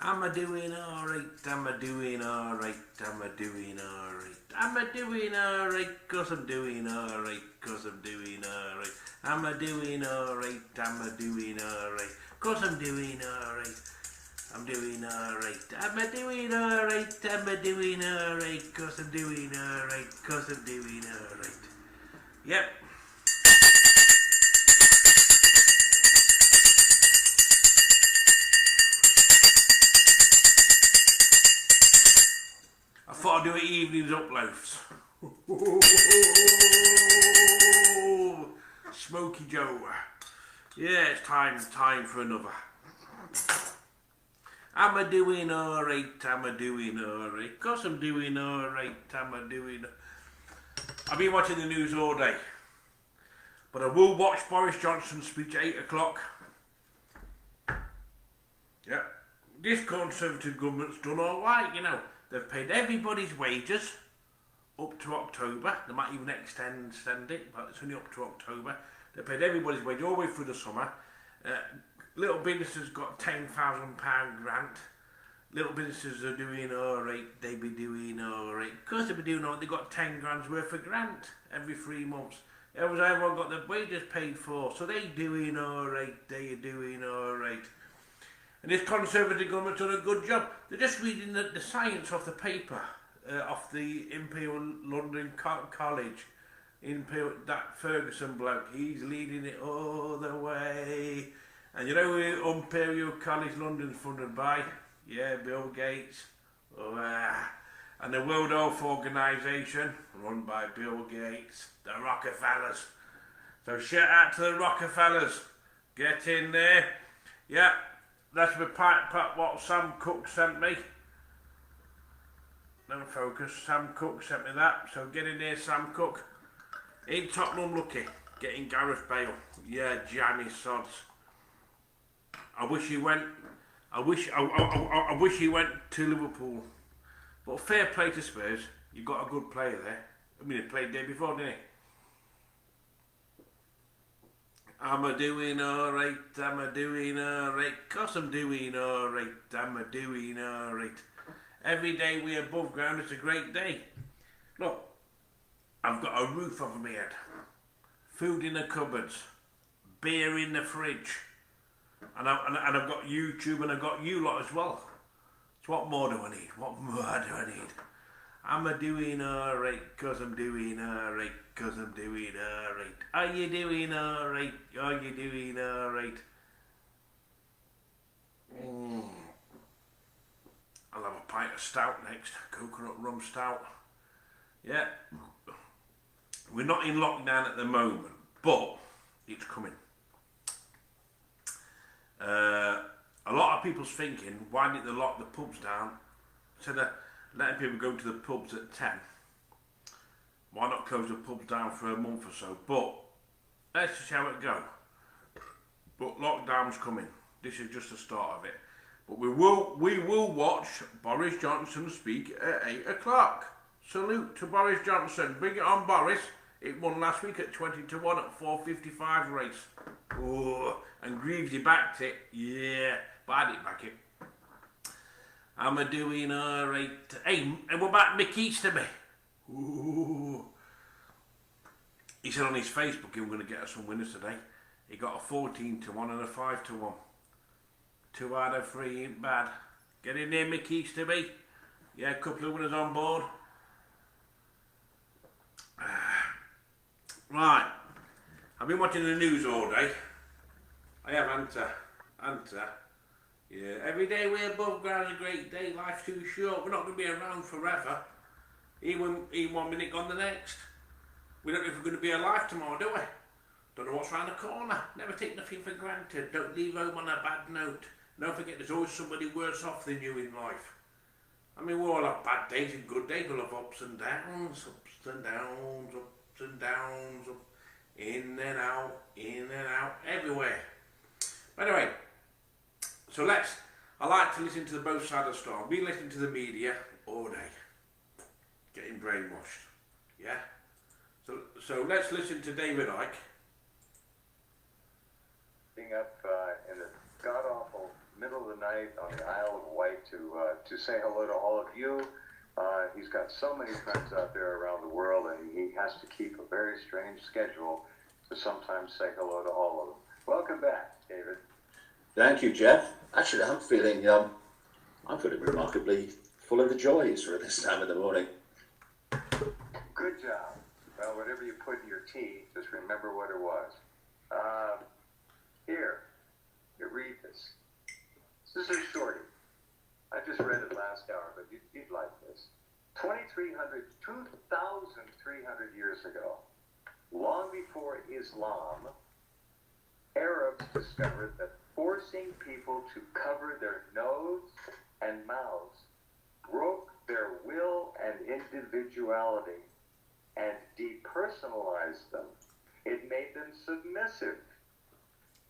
Am I doing alright? Am I doing alright? Am I doing alright? Am I doing alright? Cause I'm doing alright. Cause I'm doing alright. Am I doing alright? Am I doing alright? Cause I'm doing alright. I'm doing alright. Am I doing alright? Am I doing alright? Cause I'm doing alright. Cause I'm doing alright. Yep. I thought I'd do it evenings uploafs. Smoky Joe. Yeah, it's time for another. Am I doing alright? Am I doing alright? Cause I'm doing alright. Am I doing... I've been watching the news all day. But I will watch Boris Johnson's speech at 8 o'clock. Yeah. This Conservative government's done alright, you know. They've paid everybody's wages up to October. They might even extend it, but it's only up to October. They paid everybody's wages all the way through the summer. Little businesses got £10,000 grant. Little businesses are doing alright. They be doing alright. Of course they be doing alright. They got 10 grand's worth of grant every 3 months. Everyone got their wages paid for, so they doing alright. They are doing alright. And this Conservative government's done a good job. They're just reading the science off the paper, off the Imperial London College. Imperial, that Ferguson bloke, he's leading it all the way. And you know who Imperial College London's funded by? Yeah, Bill Gates. And the World Health Organization, run by Bill Gates. The Rockefellers. So shout out to the Rockefellers. Get in there. Yeah. That's the part what Sam Cook sent me. Don't focus. Sam Cook sent me that. So get in there, Sam Cook. Ain't Tottenham lucky getting Gareth Bale? Yeah, jammy sods. I wish he went. I wish he went to Liverpool. But fair play to Spurs. You got a good player there. I mean, he played there before, didn't he? Am I doing alright? Am I doing alright? Cause I'm doing alright. Am I doing alright? Every day we're above ground, it's a great day. Look, I've got a roof over my head, food in the cupboards, beer in the fridge, and I've got YouTube and I've got you lot as well. So what more do I need? What more do I need? Am I doing alright? Cause I'm doing alright. Cause I'm doing alright. Are you doing alright? Are you doing alright? I'll have a pint of stout next. Coconut rum stout. Yeah. We're not in lockdown at the moment, but it's coming. A lot of people's thinking, why didn't they lock the pubs down? Instead of letting people go to the pubs at 10. Why not close the pubs down for a month or so? But let's just see how it goes. But lockdown's coming. This is just the start of it. But we will watch Boris Johnson speak at 8 o'clock. Salute to Boris Johnson. Bring it on, Boris. It won last week at 20-1 at 4.55 race. Oh, and Greavesy backed it. Yeah, but I didn't back it. Am I doing alright? Hey, and what about Mick Easterby? Ooh. He said on his Facebook he was going to get us some winners today. He got a 14-1 and a 5-1. 2 out of 3 ain't bad. Get in there, Mick Easterby. Yeah, a couple of winners on board. Right. I've been watching the news all day. I have, Anta. Yeah, every day we're above ground's a great day. Life's too short. We're not going to be around forever. Even 1 minute gone the next. We don't know if we're going to be alive tomorrow, do we? Don't know what's around the corner. Never take nothing for granted. Don't leave home on a bad note. Don't forget there's always somebody worse off than you in life. I mean, we all have bad days and good days. We'll have ups and downs, ups and downs, ups and downs, up, in and out, everywhere. But anyway, so I like to listen to the both sides of the story. I've been listening to the media all day. Getting brainwashed, yeah? So let's listen to David Icke. Up in the god-awful middle of the night on the Isle of Wight to say hello to all of you. He's got so many friends out there around the world, and he has to keep a very strange schedule to sometimes say hello to all of them. Welcome back, David. Thank you, Jeff. Actually, I'm feeling remarkably full of the joys for this time of the morning. Good job. Well, whatever you put in your tea, just remember what it was. Here, you read this. This is a shorty. I just read it last hour, but you'd like this. 2,300 years ago, long before Islam, Arabs discovered that forcing people to cover their nose and mouths broke their will and individuality and depersonalized them. It made them submissive.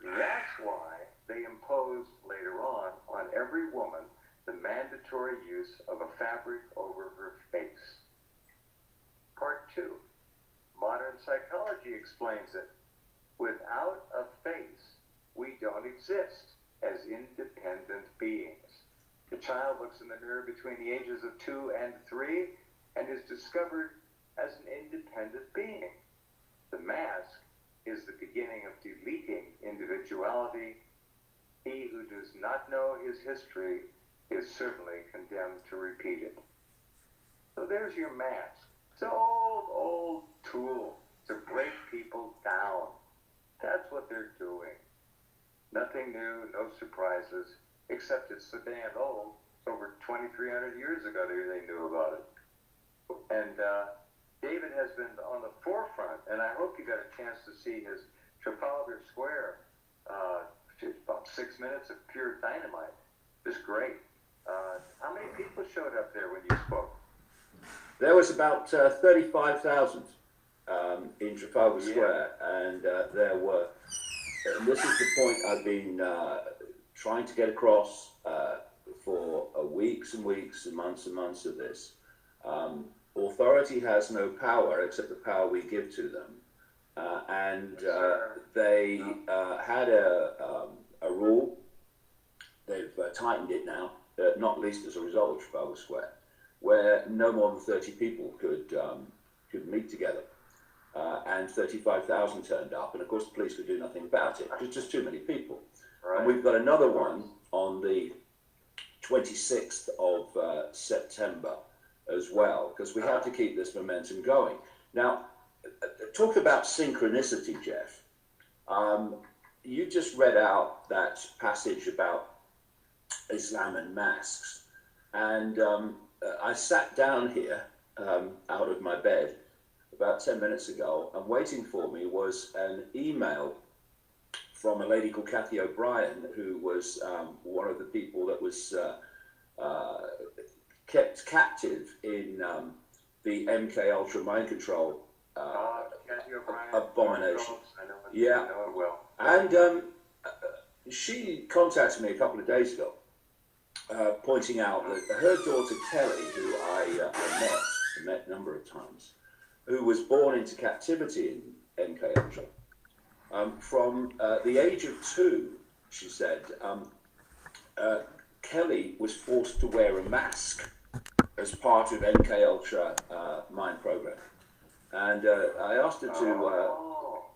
That's why they imposed later on every woman the mandatory use of a fabric over her face. Part 2. Modern psychology explains it. Without a face, we don't exist as independent beings. The child looks in the mirror between the ages of 2 and 3 and is discovered as an independent being. The mask is the beginning of deleting individuality. He who does not know his history is certainly condemned to repeat it. So there's your mask. It's an old tool to break people down. That's what they're doing. Nothing new, no surprises, except it's so damn old. It's over 2,300 years ago they knew about it. And David has been on the forefront, and I hope you got a chance to see his Trafalgar Square, about 6 minutes of pure dynamite. It was great. How many people showed up there when you spoke? There was about 35,000 in Trafalgar Square, and there were, and this is the point I've been trying to get across for weeks and weeks and months of this. Authority has no power except the power we give to them. They had a rule. They've tightened it now, not least as a result of Trafalgar Square, where no more than 30 people could meet together. And 35,000 turned up, and of course the police could do nothing about it. There's just too many people. Right. And we've got another one on the 26th of September as well, because we have to keep this momentum going. Now, talk about synchronicity, Jeff. You just read out that passage about Islam and masks, and I sat down here out of my bed about 10 minutes ago, and waiting for me was an email from a lady called Kathy O'Brien, who was one of the people that was kept captive in the MK Ultra mind control abomination. Yeah, I know it well. And she contacted me a couple of days ago, pointing out that her daughter Kelly, who I met a number of times, who was born into captivity in MK Ultra, from the age of 2, she said, Kelly was forced to wear a mask as part of MK Ultra mind program, and I asked her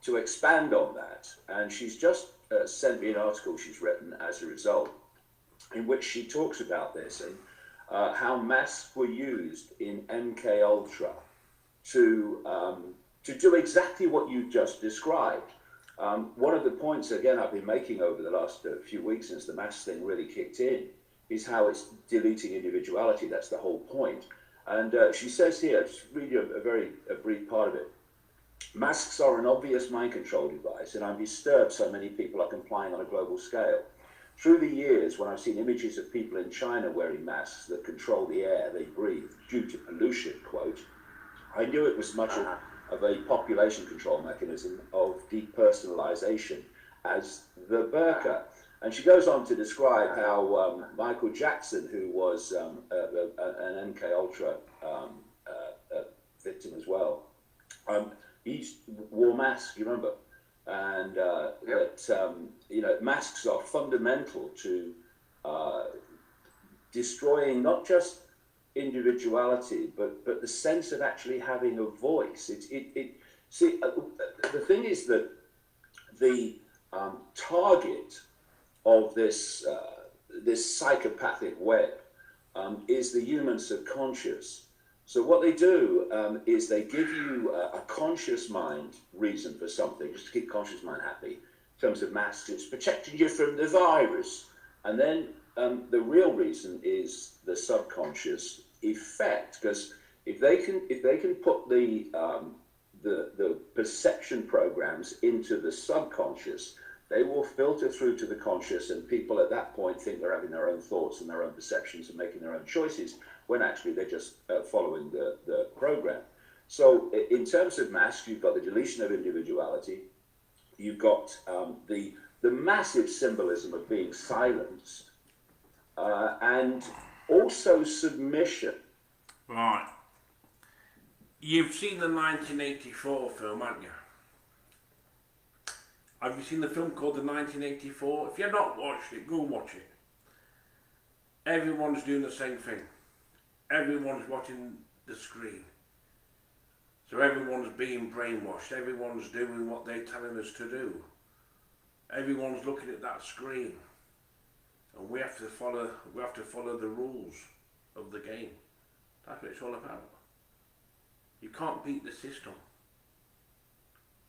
to expand on that, and she's just sent me an article she's written as a result, in which she talks about this and how masks were used in MK Ultra to do exactly what you just described. One of the points, again, I've been making over the last few weeks since the mask thing really kicked in, is how it's deleting individuality. That's the whole point. And she says here, just read you a brief part of it. Masks are an obvious mind control device, and I'm disturbed so many people are complying on a global scale. Through the years, when I've seen images of people in China wearing masks that control the air they breathe due to pollution, quote, I knew it was much of a population control mechanism of depersonalization as the burqa. And she goes on to describe how Michael Jackson, who was an MK Ultra victim as well, he wore masks, you remember? And that, masks are fundamental to destroying not just individuality, but the sense of actually having a voice. See, the thing is that the target of this this psychopathic web is the human subconscious. So what they do is they give you a conscious mind reason for something, just to keep conscious mind happy. In terms of masks, it's protecting you from the virus, and then the real reason is the subconscious effect. Because if they can put the perception programs into the subconscious, they will filter through to the conscious, and people at that point think they're having their own thoughts and their own perceptions and making their own choices, when actually they're just following the program. So in terms of masks, you've got the deletion of individuality, you've got the massive symbolism of being silenced, and also submission. Right. You've seen the 1984 film, haven't you? Have you seen the film called the 1984? If you've not watched it, go and watch it. Everyone's doing the same thing. Everyone's watching the screen. So everyone's being brainwashed. Everyone's doing what they're telling us to do. Everyone's looking at that screen. And we have to follow the rules of the game. That's what it's all about. You can't beat the system.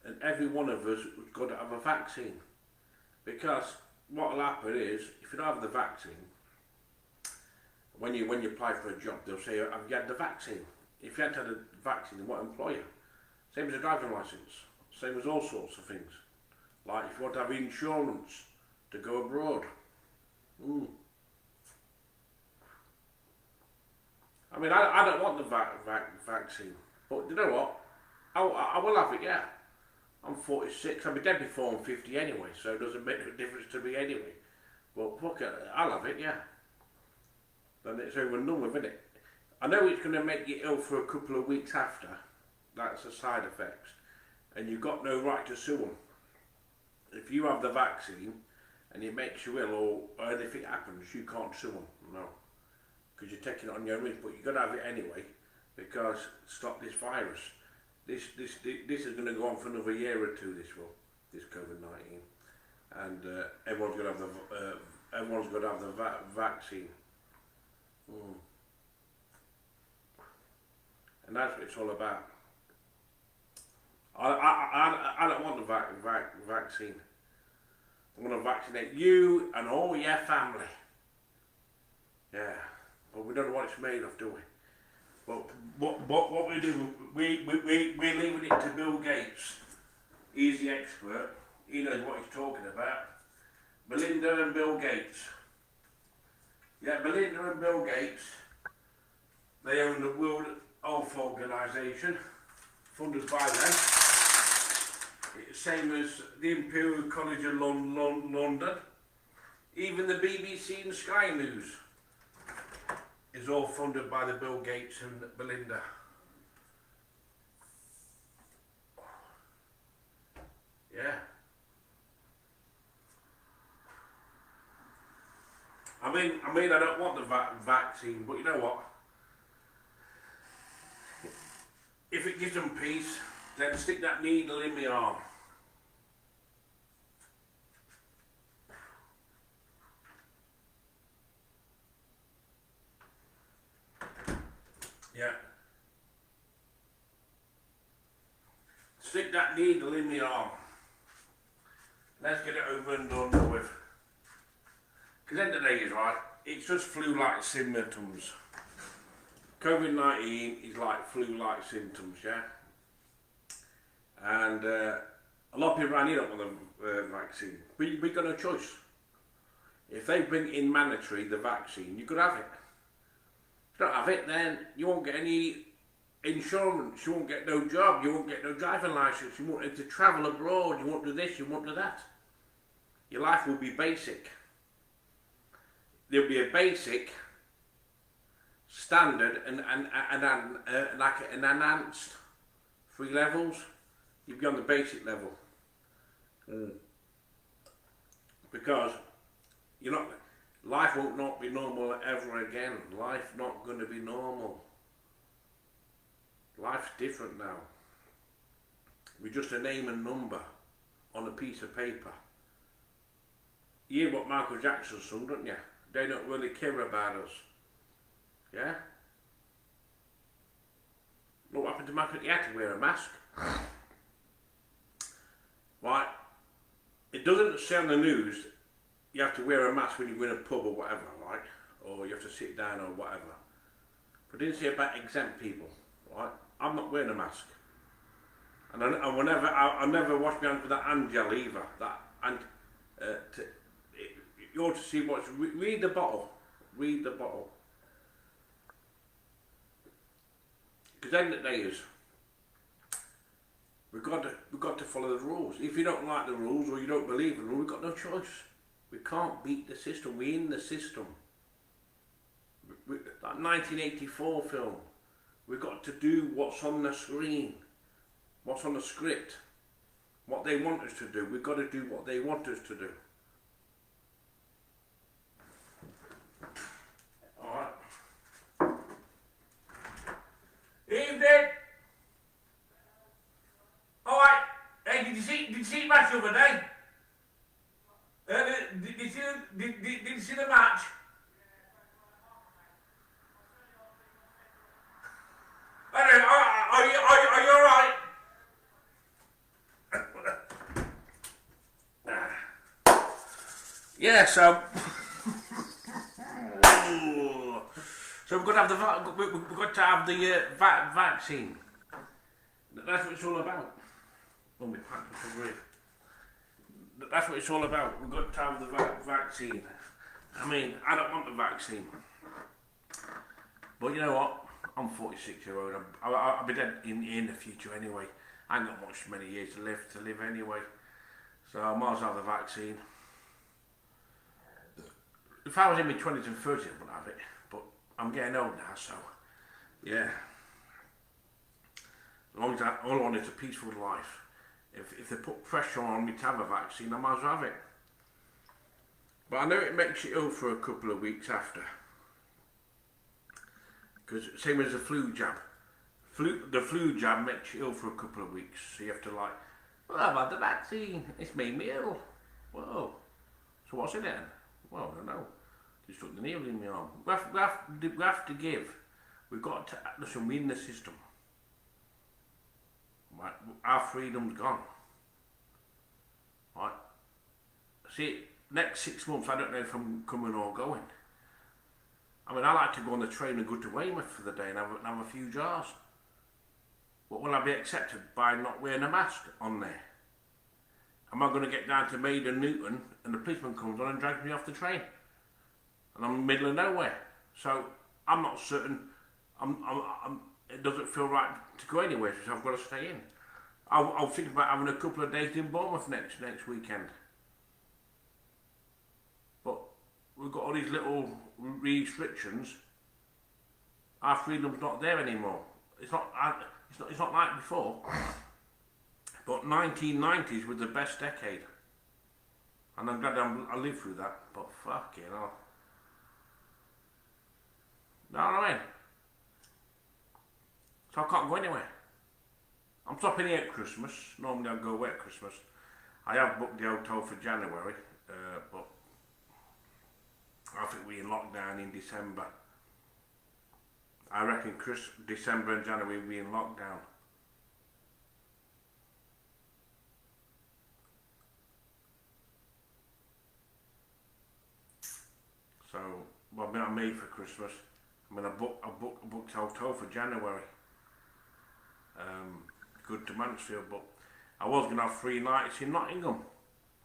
And every one of us has got to have a vaccine. Because what will happen is, if you don't have the vaccine, when you apply for a job, they'll say, have you had the vaccine? If you hadn't had a vaccine, they won't employ you. Same as a driving licence. Same as all sorts of things. Like if you want to have insurance to go abroad. I mean, I don't want the vaccine. But you know what? I will have it, yeah. I'm 46, I'll be dead before I'm 50 anyway, so it doesn't make a difference to me anyway. But fuck it, I'll have it, yeah. Then it's over and done with, isn't it? I know it's going to make you ill for a couple of weeks after. That's the side effects. And you've got no right to sue them. If you have the vaccine and it makes you ill or anything happens, you can't sue them, no. Because you're taking it on your risk, but you've got to have it anyway, because stop this virus. This is going to go on for another year or two. This COVID-19, and everyone's going to have the vaccine, and that's what it's all about. I don't want the vaccine. I'm going to vaccinate you and all your family. Yeah, but we don't know what it's made of, do we? But what we do, we're leaving it to Bill Gates. He's the expert. He knows what he's talking about. Melinda and Bill Gates. Yeah, Melinda and Bill Gates. They own the World Health Organization, funded by them. It's the same as the Imperial College of London. Even the BBC and Sky News is all funded by the Bill Gates and Melinda. Yeah. I mean, I don't want the vaccine, but you know what? If it gives them peace, then stick that needle in my arm. Yeah. Stick that needle in my arm. Let's get it over and done with. Because end of the day is right, it's just flu-like symptoms. COVID-19 is like flu-like symptoms, yeah? And a lot of people around here don't want the vaccine. But we've got no choice. If they bring in mandatory the vaccine, you could have it. If you don't have it, then you won't get any insurance, you won't get no job, you won't get no driving licence, you won't be able to travel abroad, you won't do this, you won't do that. Your life will be basic. There'll be a basic, standard, and like an enhanced 3 levels. You'll be on the basic level. Because you're not, Life won't not be normal ever again. Life not going to be normal. Life's different now. We're just a name and number on a piece of paper. You hear what Michael Jackson sung, don't you? They don't really care about us. Yeah? Look what happened to Michael? He had to wear a mask. Right? It doesn't say on the news you have to wear a mask when you go in a pub or whatever, right? Or you have to sit down or whatever. But it didn't say about exempt people, right? I'm not wearing a mask. And I'll never wash my hands with that hand gel either. You ought to see what's... Read the bottle. Read the bottle. Because then the day is... We've got to follow the rules. If you don't like the rules or you don't believe in the rules, we've got no choice. We can't beat the system. We're in the system. That 1984 film. We've got to do what's on the screen. What's on the script. What they want us to do. We've got to do what they want us to do. Alright. Evening! Alright. Hey, did you see the match the other day? Did you see the match? Are you alright? Yeah, so we've got to have the vaccine. That's what it's all about. Oh, my pants are great. That's what it's all about. We've got to have the vaccine. I mean, I don't want the vaccine. But you know what? I'm 46-year-old. I'll be dead in the future anyway. I ain't got many years to live anyway. So I might as well have the vaccine. If I was in my 20s and 30s, I wouldn't have it. But I'm getting old now, so yeah. As long as all I want is a peaceful life. If they put pressure on me to have a vaccine, I might as well have it. But I know it makes you ill for a couple of weeks after. Because same as the flu jab. The flu jab makes you ill for a couple of weeks. So you have to like, well, I've had the vaccine. It's made me ill. Whoa. So what's in it? Well, I don't know. They stuck the needle in my arm. We have to give. We've got to, listen, we're in the system. Right, our freedom's gone. Right. See, next 6 months, I don't know if I'm coming or going. I mean, I like to go on the train and go to Weymouth for the day and have a few jars. But will I be accepted by not wearing a mask on there? Am I going to get down to Maiden Newton and the policeman comes on and drags me off the train? And I'm in the middle of nowhere. So, I'm not certain, it doesn't feel right to go anywhere, so I've got to stay in. I'll think about having a couple of days in Bournemouth next weekend. But we've got all these little restrictions. Our freedom's not there anymore. It's not like before. But 1990s was the best decade. And I'm glad I lived through that. But fucking hell. Know what I mean? So I can't go anywhere. I'm stopping here at Christmas. Normally I'll go away at Christmas. I have booked the hotel for January, but I think we're in lockdown in December. I reckon December and January we'll be in lockdown. So, what I made for Christmas, I mean, I booked a hotel for January. Good to Mansfield, but I was going to have 3 nights in Nottingham.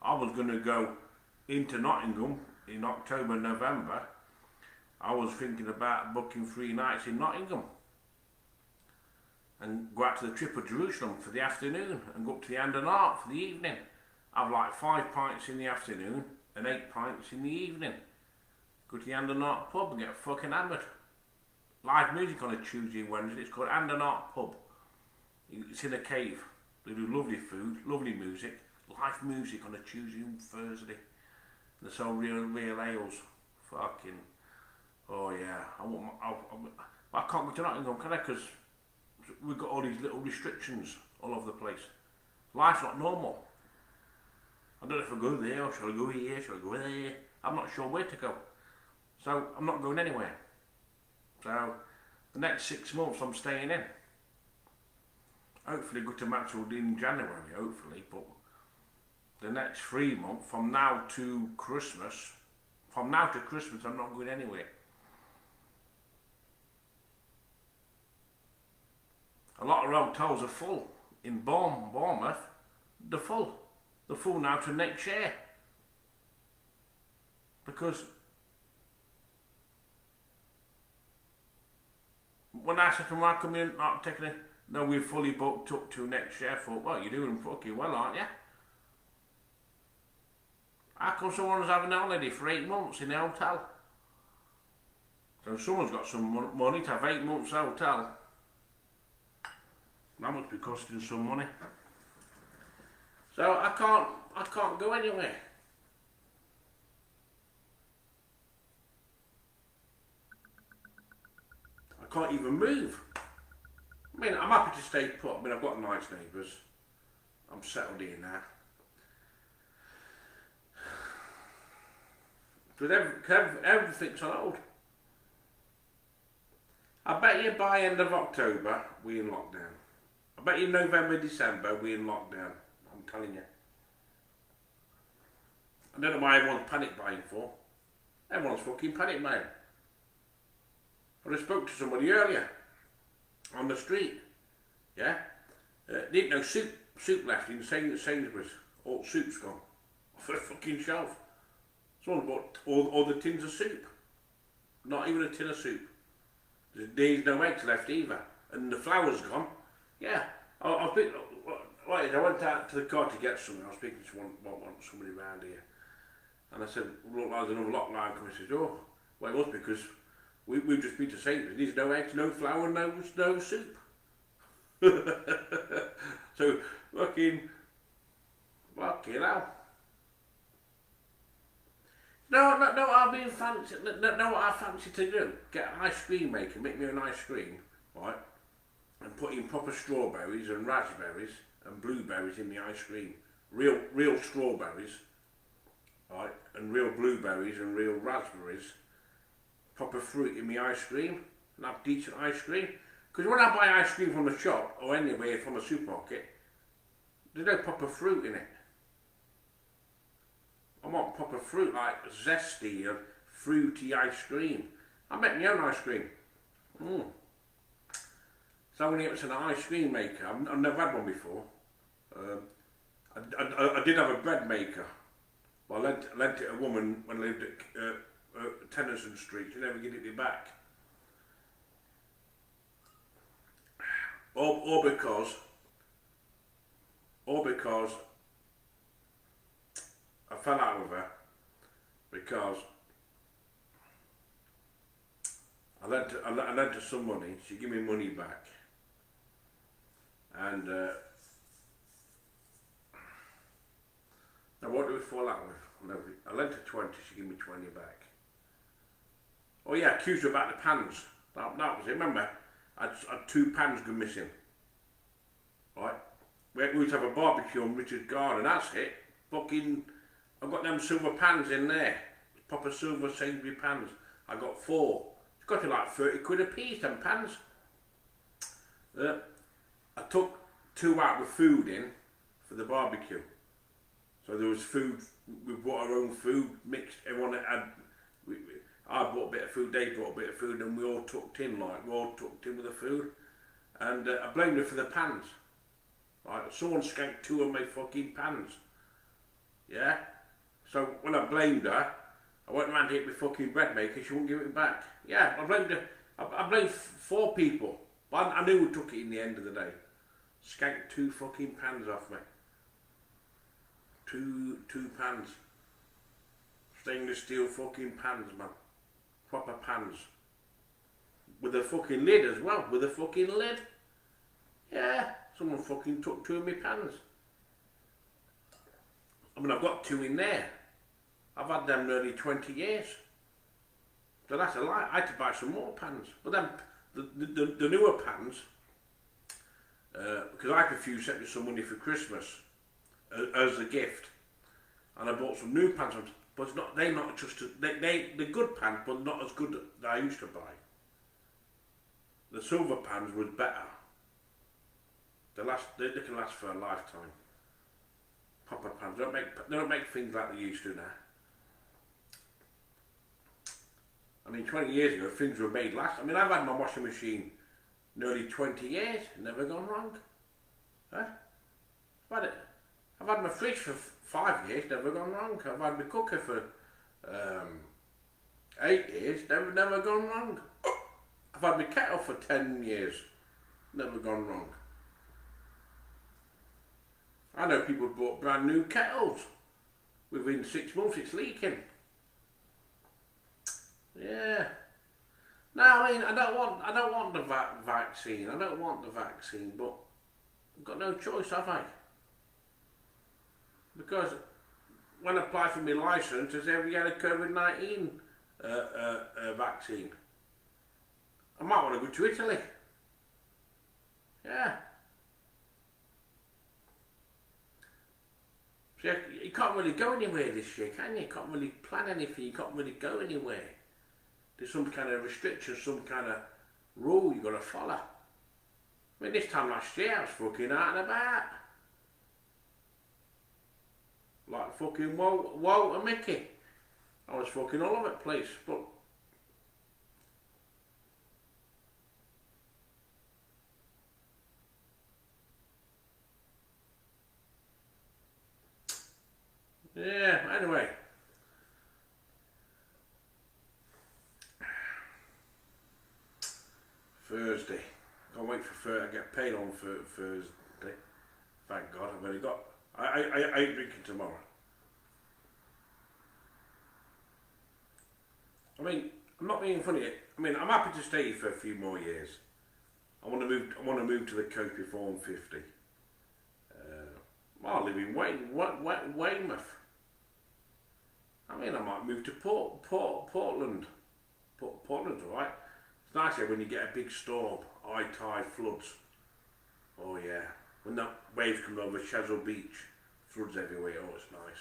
I was going to go into Nottingham in October, November. I was thinking about booking 3 nights in Nottingham and go out to the Trip of Jerusalem for the afternoon and go up to the Hand and Art for the evening. Have like 5 pints in the afternoon and 8 pints in the evening. Go to the Hand and Art pub and get fucking hammered. Live music on a Tuesday and Wednesday. It's called Hand and Art pub. It's in a cave. They do lovely food, lovely music, live music on a Tuesday and Thursday. They sell real ales. Fucking, oh yeah. I can't go to Nottingham, can I? Because we've got all these little restrictions all over the place. Life's not normal. I don't know if I go there or shall I go here, shall I go there. I'm not sure where to go. So I'm not going anywhere. So the next 6 months I'm staying in. Hopefully go to Maxwell in January, hopefully, but the next 3 months, from now to Christmas I'm not going anywhere. A lot of hotels are full. In Bournemouth, they're full. They're full now to next year. Because when I said to them, "Why come in not taking it?" "No, we're fully booked up to next year." I thought, well, you're doing fucking well, aren't you? How come someone's having a holiday for 8 months in a hotel? So someone's got some money to have 8 months hotel. That must be costing some money. So I can't go anywhere. I can't even move. I mean, I'm happy to stay put. I mean, I've got nice neighbours. I'm settled in now. But everything's on hold. I bet you by end of October, we're in lockdown. I bet you November, December, we're in lockdown. I'm telling you. I don't know why everyone's panic buying for. Everyone's fucking panic buying. But I spoke to somebody earlier on the street. Yeah? Didn't know soup left in Sainsbury's. All soup's gone off the fucking shelf. Someone bought all the tins of soup. Not even a tin of soup. There's no eggs left either. And the flour's gone. Yeah. I went out to the car to get something. I was speaking to somebody around here. And I said, look, there's another lockdown coming. He says, oh, well, it must be because we've just been to Sainsbury's. There's no eggs, no flour, no soup. So, fucking hell. No, I've been fancy. No, what I fancy to do? Get an ice cream maker, make me an ice cream, right? And put in proper strawberries and raspberries and blueberries in the ice cream. Real strawberries, right? And real blueberries and real raspberries. Proper fruit in the ice cream, and have decent ice cream. Because when I buy ice cream from the shop or anywhere from a supermarket, there's no proper fruit in it. I want proper fruit, like zesty and fruity ice cream. I make my own ice cream. So I'm going to get an ice cream maker. I've never had one before. I did have a bread maker. Well, I lent it a woman when I lived at Tennyson Street. She never gave it me back. Or because I fell out with her because I lent her some money. She gave me money back, and now what do we fall out with? I lent her 20. She gave me 20 back. Oh yeah, accused her about the pans. That was it. Remember, I had 2 pans go missing. Right? We used to have a barbecue on Richard's garden. That's it. Fucking. I've got them silver pans in there. Proper silver Sainsbury pans. I got 4. It's got to like 30 quid a piece, them pans. I took 2 out with food in for the barbecue. So there was food, we brought our own food, mixed, everyone had, I brought a bit of food, they brought a bit of food, and we all tucked in with the food. And I blamed her for the pans. Right, someone skanked 2 of my fucking pans. Yeah? So when I blamed her, I went around to hit my fucking bread maker, she wouldn't give it back. Yeah, I blamed her. I blamed 4 people. But I knew who took it in the end of the day. Skanked 2 fucking pans off me. 2 pans. Stainless steel fucking pans, man. Proper pans. With a fucking lid as well. With a fucking lid. Yeah. Someone fucking took 2 of my pans. I mean, I've got 2 in there. I've had them nearly 20 years. So that's a lie. I had to buy some more pans. But then the newer pans, because I refused to send me some money for Christmas as a gift, and I bought some new pans. But it's not, they're not just they're good pans, but not as good that I used to buy. The silver pans was better. They can last for a lifetime. Proper pans. They don't make things like they used to now. I mean, 20 years ago, things were made last. I mean, I've had my washing machine nearly 20 years, never gone wrong. Huh? I've had my fridge for 5 years, never gone wrong. I've had my cooker for 8 years, never gone wrong. I've had my kettle for 10 years, never gone wrong. I know people bought brand new kettles. Within 6 months it's leaking. Yeah. No, I mean, I don't want the vaccine. I don't want the vaccine, but I've got no choice, have I? Because when I applied for my licence, I said, have you had a COVID-19 vaccine? I might want to go to Italy. Yeah. So you can't really go anywhere this year, can you? You can't really plan anything, you can't really go anywhere. There's some kind of restriction, some kind of rule you've got to follow. I mean, this time last year I was fucking out and about. Like fucking Walter Mickey. I was fucking all over the place, but yeah, anyway. Thursday. Can't wait for Thursday. I get paid on Thursday. Thank God. I've only got. I ain't drinking tomorrow. I mean, I'm not being funny. I mean, I'm happy to stay here for a few more years. I want to move to the coast before I'm 50. I live in Weymouth. I mean, I might move to Portland. Portland's alright. It's nice here when you get a big storm, high tide, floods. Oh yeah, when that wave comes over Chesil Beach, floods everywhere. Oh, it's nice.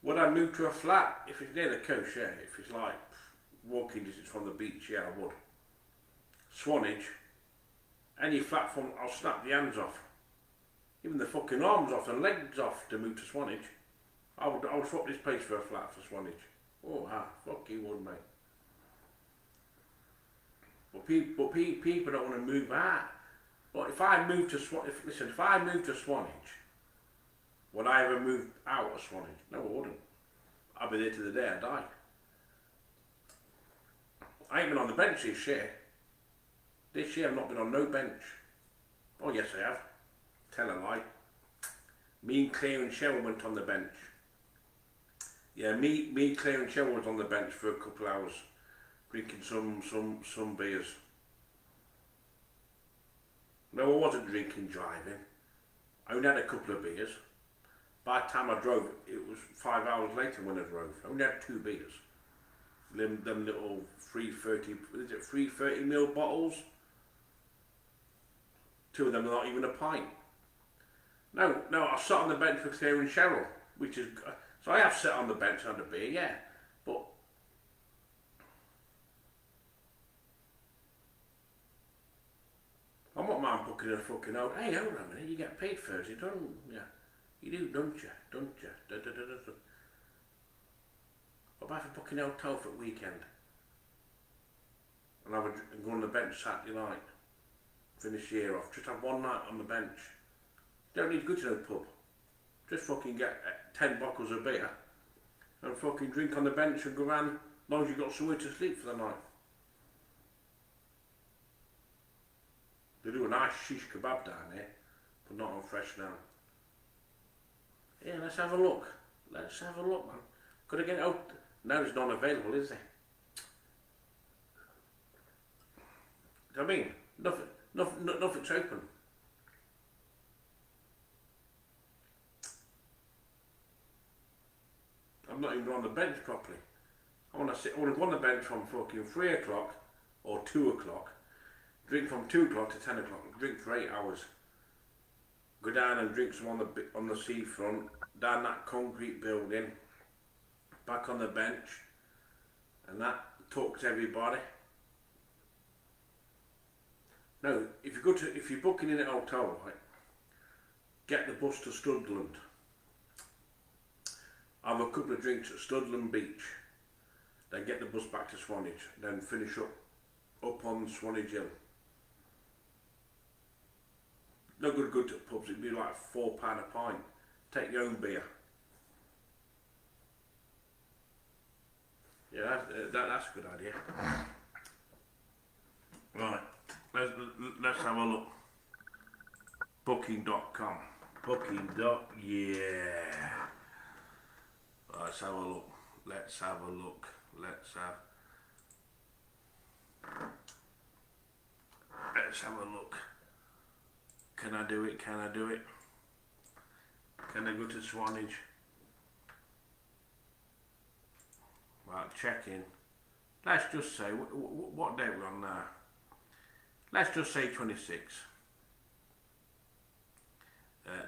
Would I move to a flat if it's near the coast? Yeah. If it's like walking distance from the beach, yeah, I would. Swanage, any flat from, I'll snap the hands off, even the fucking arms off and legs off to move to Swanage. I would swap this place for a flat for Swanage. Oh, fuck you would, mate. But people don't want to move out. But if I move to if I move to Swanage, would I ever move out of Swanage? No, I wouldn't. I'd be there to the day I die. I ain't been on the bench this year. This year I've not been on no bench. Oh yes I have. Tell a lie. Me and Claire and Cheryl went on the bench. Yeah, me, Claire and Cheryl was on the bench for a couple of hours, drinking some beers. No, I wasn't drinking driving. I only had a couple of beers. By the time I drove, it was 5 hours later when I drove. I only had 2 beers. Them little 330ml bottles. 2 of them are not even a pint. No, I sat on the bench for Claire and Cheryl, which is. So I have sat on the bench and had a beer, yeah, but I'm not mind booking a fucking out. Hey, hold on a minute, you get paid Thursday, don't you? Yeah, you do, don't you? Don't you? What about for booking a hotel for the weekend? And I would go on the bench Saturday night, finish the year off, just have one night on the bench. Don't need to go to no pub. Just fucking get 10 bottles of beer and fucking drink on the bench and go around as long as you've got somewhere to sleep for the night. They do a nice shish kebab down there, but not on Fresh Now. Yeah, let's have a look. Let's have a look, man. Could I get it out? No, there's none available, is there? Do you know what I mean? Nothing's open. I'm not even on the bench properly. I want to go on the bench from fucking 3 o'clock or 2 o'clock, drink from 2 o'clock to 10 o'clock, drink for 8 hours, go down and drink some on the seafront, down that concrete building, back on the bench, and that, talk to everybody. No, if you're booking in at a hotel, right, get the bus to Studland. Have a couple of drinks at Studland Beach, then get the bus back to Swanage, then finish up on Swanage Hill. No good to pubs, it'd be like £4 a pint. Take your own beer. Yeah, that's a good idea. Right, let's have a look. Booking.com. Yeah. Let's have a look. Let's have a look. Let's have a look. Can I do it? Can I do it? Can I go to Swanage? Right, check in. Let's just say, what day we're on now? Let's just say 26.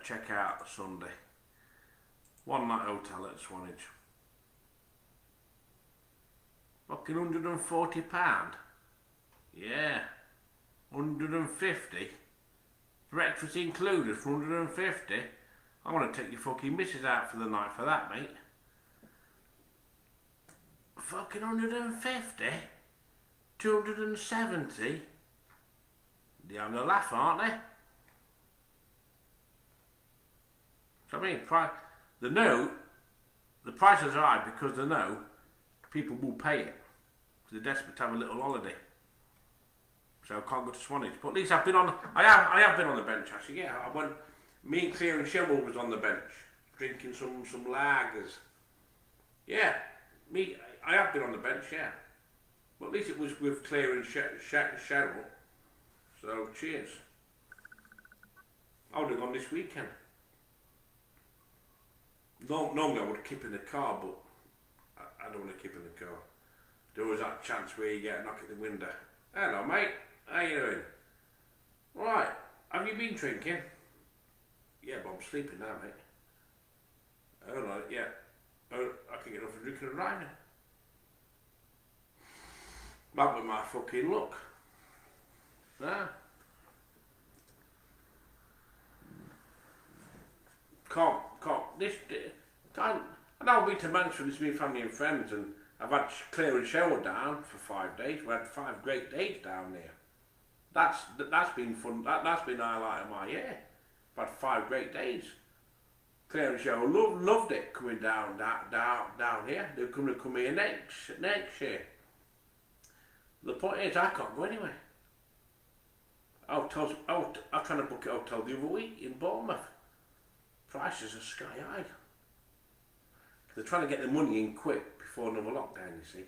Check out Sunday. One night hotel at Swanage. Fucking £140. Yeah. 150. Breakfast included for 150. I want to take your fucking missus out for the night for that, mate. Fucking 150? 270? They're having a laugh, aren't they? So I mean, the prices are high because they know people will pay it. They're desperate to have a little holiday. So I can't go to Swanage. But at least I have been on the bench actually, yeah. Me and Claire and Cheryl was on the bench, drinking some lagers. Yeah, I have been on the bench, yeah. But at least it was with Claire and Cheryl. So cheers. I would have gone this weekend. Normally I would keep in the car, but I don't want to keep in the car. There was that chance where you get a knock at the window. Hello mate, how you doing? Right, have you been drinking? Yeah, but I'm sleeping now, mate. Oh no, yeah. Oh, I can get off for drinking and riding. That was my fucking luck. Nah. Can't. And I've been to Mansfield, it's been family and friends, and I've had Claire and Cheryl down for 5 days. We had 5 great days down there. That's been fun. That's been the highlight of my year. I've had 5 great days. Claire and Cheryl loved it coming down here. They're going to come here next year. The point is, I can't go anywhere. I was trying to book a hotel the other week in Bournemouth. Prices are sky high. They're trying to get the money in quick before another lockdown, you see.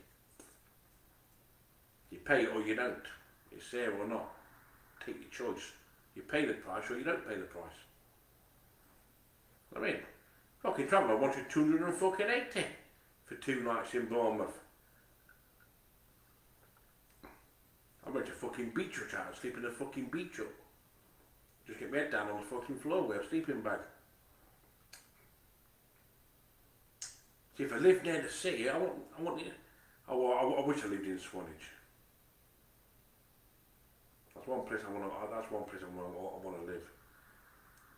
You pay it or you don't. It's there or not. Take your choice. You pay the price or you don't pay the price. I mean, fucking traveller wanted 280 for 2 nights in Bournemouth. I went to fucking beach hut out and sleep in a fucking beach hut. Just get my head down on the fucking floor with a sleeping bag. See, if I lived near the sea, I wish I lived in Swanage. That's one place I want to live.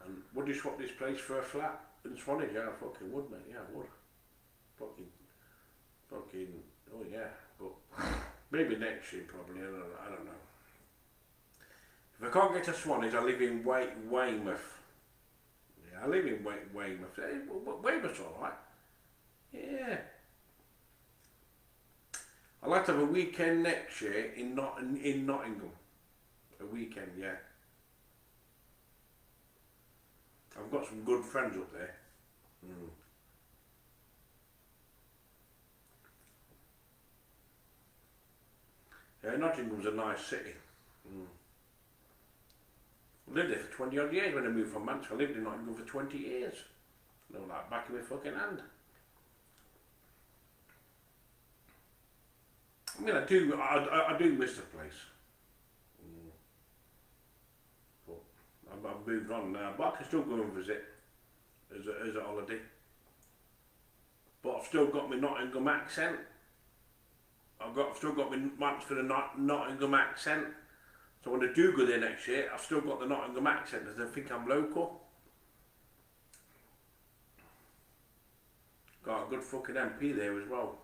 And would you swap this place for a flat in Swanage? Yeah, I fucking would, mate. Yeah, I would. Fucking, oh yeah. But maybe next year, probably. I don't know. If I can't get to Swanage, I live in Weymouth. Yeah, I live in Weymouth. Weymouth's all right. Yeah. I'd like to have a weekend next year in Nottingham. A weekend, yeah. I've got some good friends up there. Yeah, Nottingham's a nice city. I lived there for 20 odd years when I moved from Manchester. I lived in Nottingham for 20 years. No, like back in my fucking hand. I mean, I do miss the place. But I've moved on now, but I can still go and visit as a holiday. But I've still got my Nottingham accent. I've still got my Mansfield and Nottingham accent. So when I do go there next year, I've still got the Nottingham accent because they think I'm local. Got a good fucking MP there as well.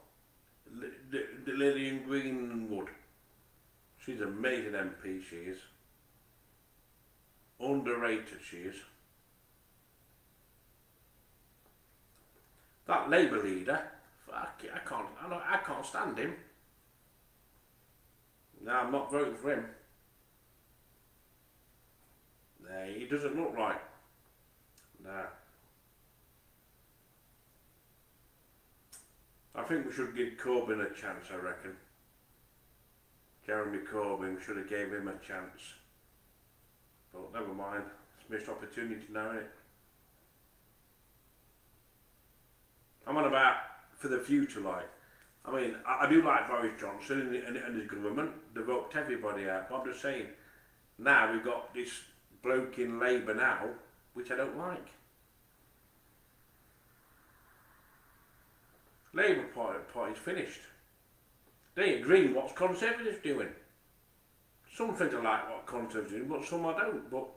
Lillian Greenwood. She's an amazing MP, she is. Underrated, she is. That Labour leader, fuck it, I can't stand him. No, I'm not voting for him. No, he doesn't look right. No. I think we should give Corbyn a chance, I reckon. Jeremy Corbyn, should have gave him a chance. But never mind, it's a missed opportunity now, isn't it? I'm on about for the future, like. I mean, I do like Boris Johnson and his government. They've upped everybody out. But I'm just saying, now we've got this bloke in Labour now, which I don't like. Labour Party's finished. They agree with what Conservatives doing. Some think I like what Conservatives doing, but some I don't. But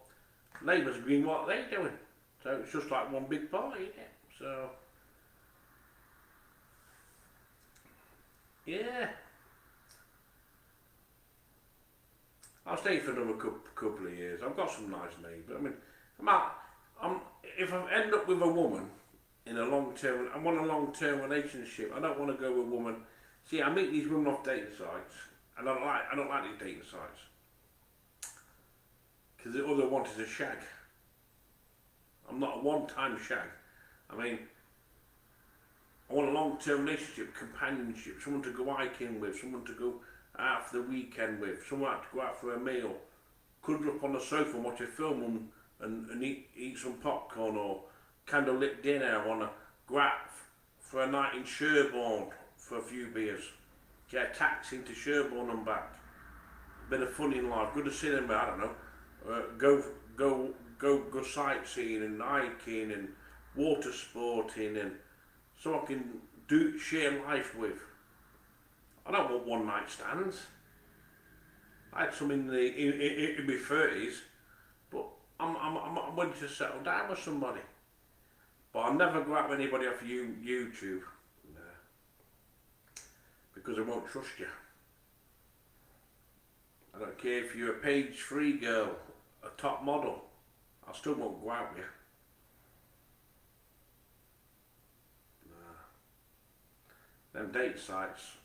Labour's agreeing what they're doing. So it's just like one big party, isn't it? So, yeah. I'll stay for another couple of years. I've got some nice neighbours. I mean, if I end up with a woman in a long-term, I want a long-term relationship. I don't want to go with a woman. See, I meet these women off dating sites, and I don't like these dating sites because all they want is a shag. I'm not a one-time shag. I mean, I want a long-term relationship, companionship, someone to go hiking with, someone to go out for the weekend with, someone to go out for a meal, cuddle up on the sofa and watch a film and eat some popcorn or candlelit dinner. I want to go out for a night in Sherborne for a few beers, get a taxi to Sherborne and back, bit of fun in life, go to cinema, I don't know, go sightseeing and hiking and water sporting, and so I can share life with. I don't want one night stands. I had some in my 30s, but I'm willing to settle down with somebody. But I'll never go out with anybody off YouTube. No. Because I won't trust you. I don't care if you're a page 3 girl, a top model, I still won't go out with you. No. Them date sites,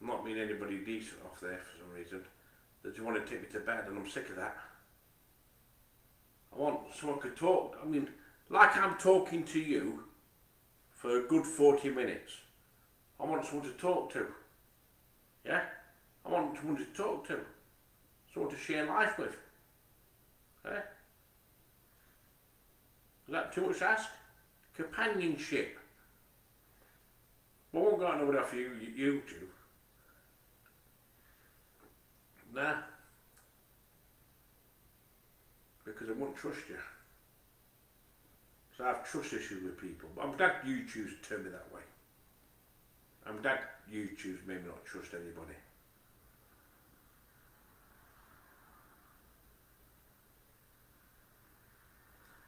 I'm not meeting anybody decent off there for some reason. They just want to take me to bed, and I'm sick of that. I want someone to talk. I mean, like I'm talking to you for a good 40 minutes. I want someone to talk to. Yeah? I want someone to talk to. Someone to share life with. Yeah? Is that too much to ask? Companionship. Well, I won't go out nobody off YouTube. Nah. Because I won't trust you. So I have trust issues with people. But I'm glad YouTube's turned me that way. I'm glad YouTube's made me not trust anybody.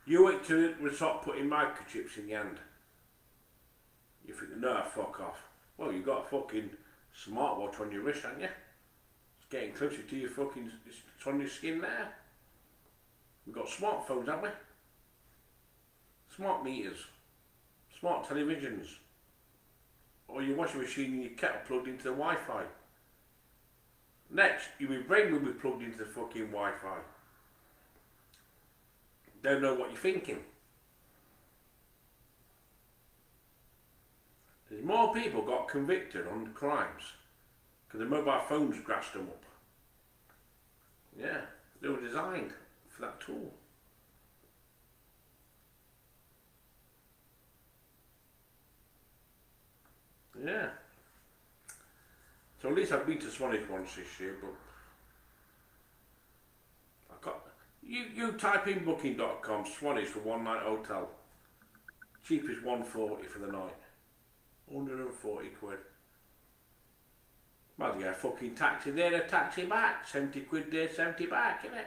You wait till we start putting microchips in your hand. You think, no, fuck off. Well, you got a fucking smartwatch on your wrist, haven't you? It's getting closer to your fucking, it's on your skin there. We've got smartphones, haven't we? Smart meters, smart televisions, or your washing machine and your kettle plugged into the Wi-Fi. Next, your brain will be plugged into the fucking Wi-Fi. Don't know what you're thinking. There's more people got convicted on crimes because the mobile phones grassed them up. Yeah, they were designed for that tool. Yeah. least I've been to Swanage once this year, but I got you type in booking.com Swanage for one night hotel. Cheapest 140 for the night. 140 quid. Might as well get a fucking taxi there, a taxi back. 70 quid there, 70 back, innit?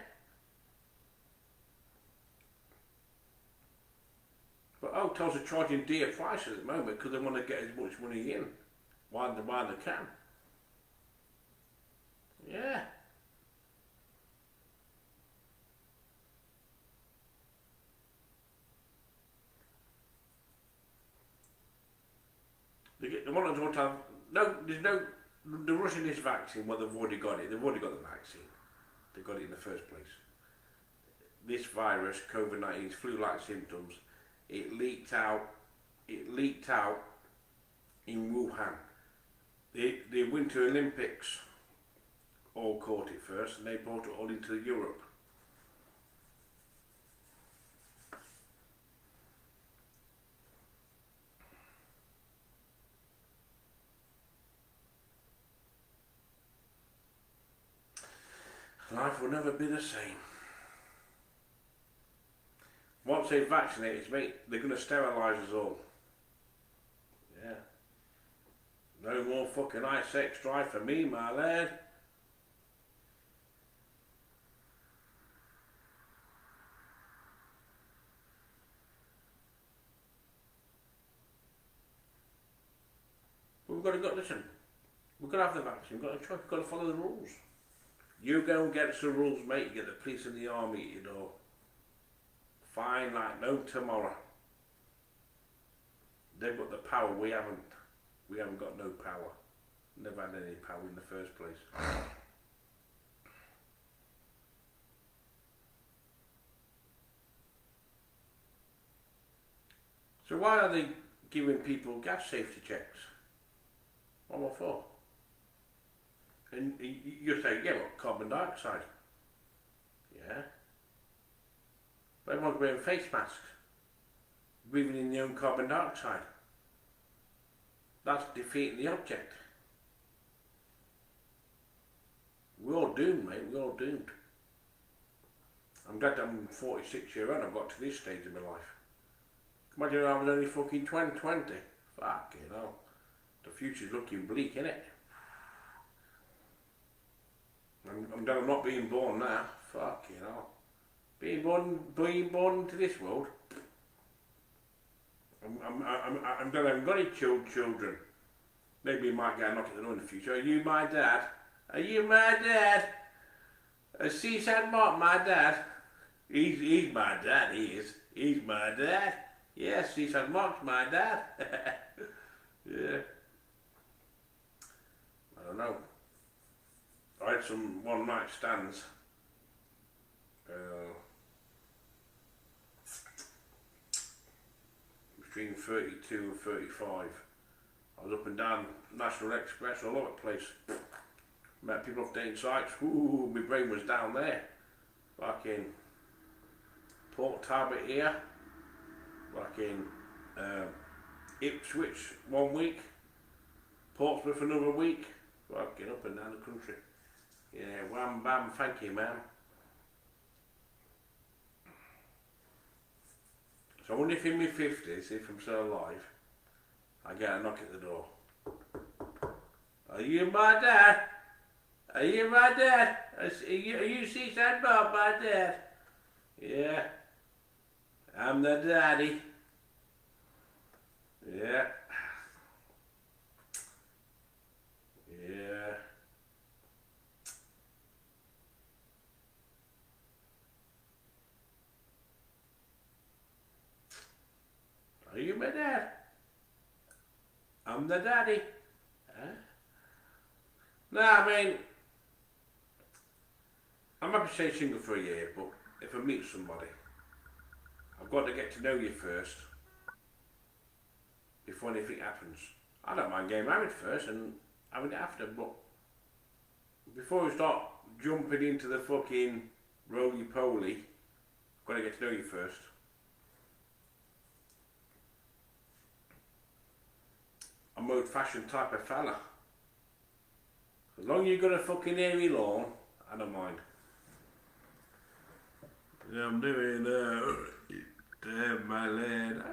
But hotels are charging dear prices at the moment because they want to get as much money in while they can. Yeah. They want to have they're rushing this vaccine. Well, they've already got it. They've already got the vaccine. They got it in the first place. This virus, COVID-19, flu-like symptoms. It leaked out in Wuhan. The Winter Olympics all caught it first, and they brought it all into Europe. Life will never be the same. Once they vaccinate us, mate, they're going to sterilise us all. Yeah. No more fucking sex drive for me, my lad. We've got to listen. We've got to have the vaccine. We've got to try. We've got to follow the rules. You go and get the rules, mate. You get the police and the army at your door. Fine, like no tomorrow. They've got the power. We haven't. We haven't got no power. Never had any power in the first place. So why are they giving people gas safety checks? What for? And you say, yeah, what, carbon dioxide? Yeah. But everyone's wearing face masks, breathing in their own carbon dioxide. That's defeating the object. We're all doomed, mate, we're all doomed. I'm glad I'm 46 years old, I've got to this stage of my life. Imagine I was only fucking 20. Fuck, you know. The future's looking bleak, innit? I'm glad I'm not being born now. Fuck, you know. Being born into this world. I'm glad I haven't got any children. Maybe you might get a knock at the door in the future. Are you my dad? Are you my dad? seasideMARK, my dad. He's my dad, he is. He's my dad. Yes, seasideMARK's my dad. Yeah. I don't know. I had some one night stands. Between 32 and 35. I was up and down National Express all over the place. Met people off dating sites. Ooh, my brain was down there. Fucking Port Talbot here. Fucking Ipswich 1 week. Portsmouth another week. Fucking up and down the country. Yeah, wham bam, thank you, man. So I wonder if in my 50s, if I'm still alive, I get a knock at the door. Are you my dad? Are you my dad? Are you seasideMARK, my dad? Yeah. I'm the daddy. Yeah. Yeah. Are you my dad? I'm the daddy. Huh? No, I mean, I'm happy to stay single for a year, but if I meet somebody, I've got to get to know you first before anything happens. I don't mind getting married first and having it after, but before we start jumping into the fucking roly-poly, I've got to get to know you first. I'm an old-fashioned type of fella. As long as you've got a fucking hairy lawn, I don't mind. Yeah, I'm doing damn my lad.